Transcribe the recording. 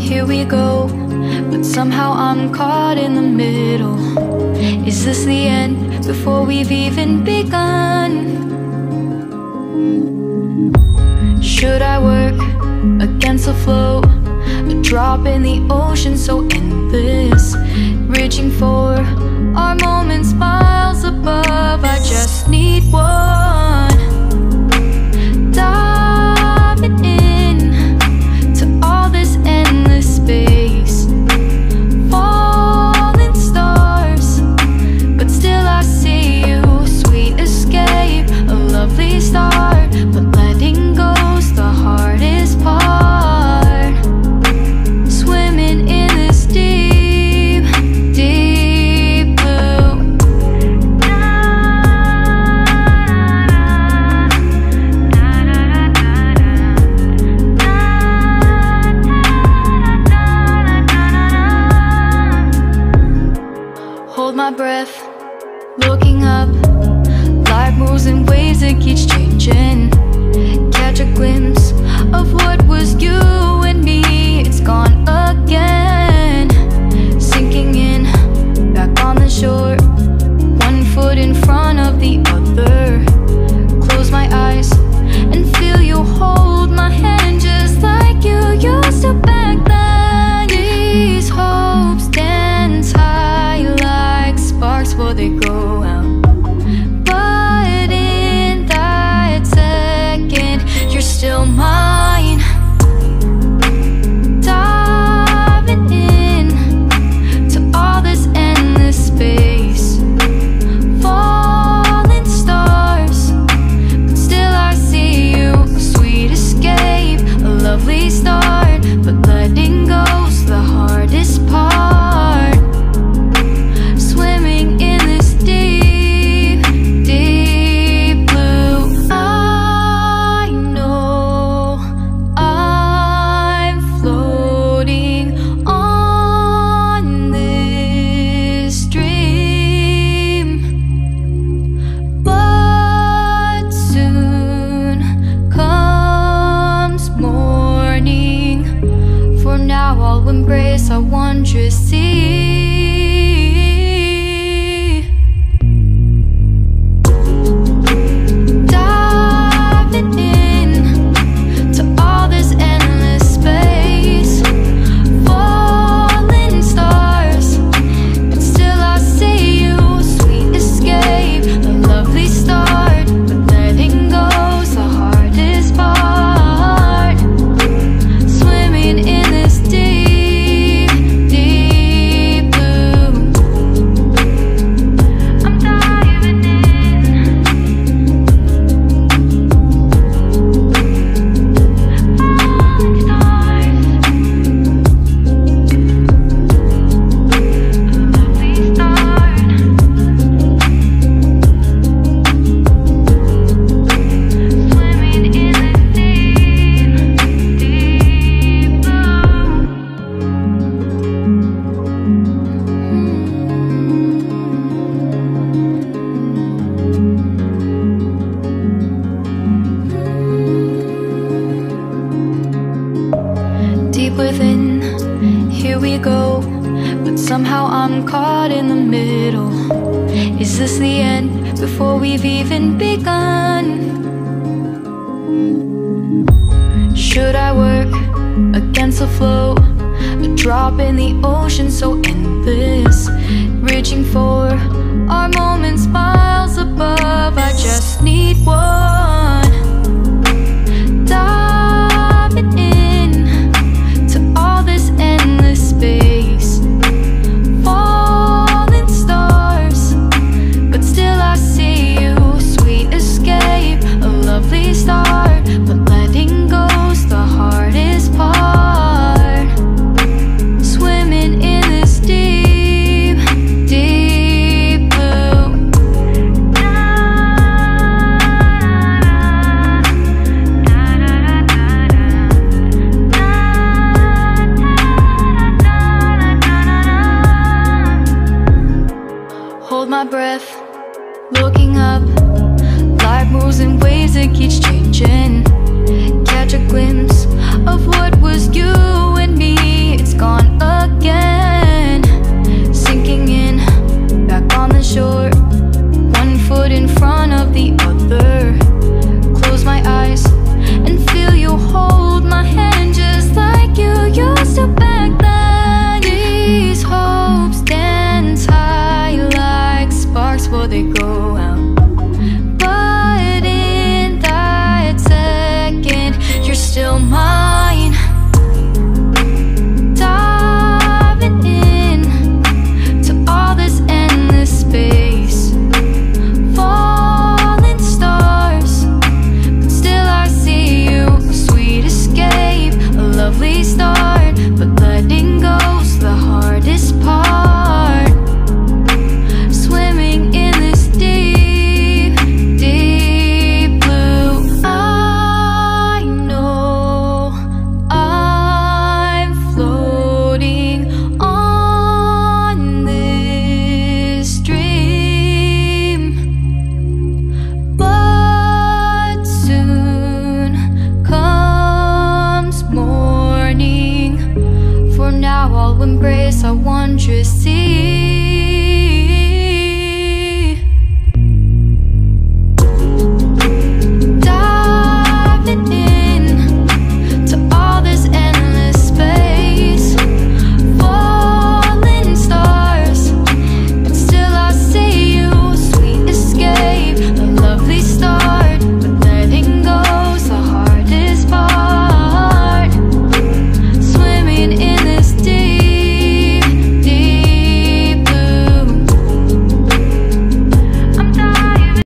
here we go, but somehow I'm caught in the middle. Is this the end before we've even begun? Should I work against the flow, a drop in the ocean so endless, reaching for our moments miles above? I just need one, diving in to all this endless space, falling stars, but still I see you. Sweet escape, a lovely start, but letting go's the hardest part. Swimming in this deep, deep blue. Hold my breath, looking up. Life moves in ways that keeps changing. Catch a glimpse of what was you and me. It's gone again. Sinking in, back on the shore, one foot in front of the other. Close my eyes and feel you hold my hand just like you used to back then. These hopes dance high like sparks before they go out. But in that second, you're still mine. Diving in to all this endless space, falling stars, but still I see you. A sweet escape, a lovely start, but letting go's the hardest part. Swimming in this deep, deep blue. I know I'm floating on this dream, but soon comes morning. For now I'll embrace our wondrous sea. Diving in to all this endless space, falling stars, but still I see you. Sweet escape, a lovely start, but letting go's the hardest part. Swimming in this deep, deep blue. I'm diving in. Falling stars, a lovely start. Swimming in this deep, deep blue. Deep within, here we go, but somehow I'm caught in the middle. Is this the end before we've even begun? Should I work against the flow, a drop in the ocean so endless, reaching for our moments miles above? I just need one, diving in to all this endless space, falling stars, but still I see you. Sweet escape, a lovely start, but letting go's the hardest part. Swimming in this deep, deep blue. embrace our wondrous sea.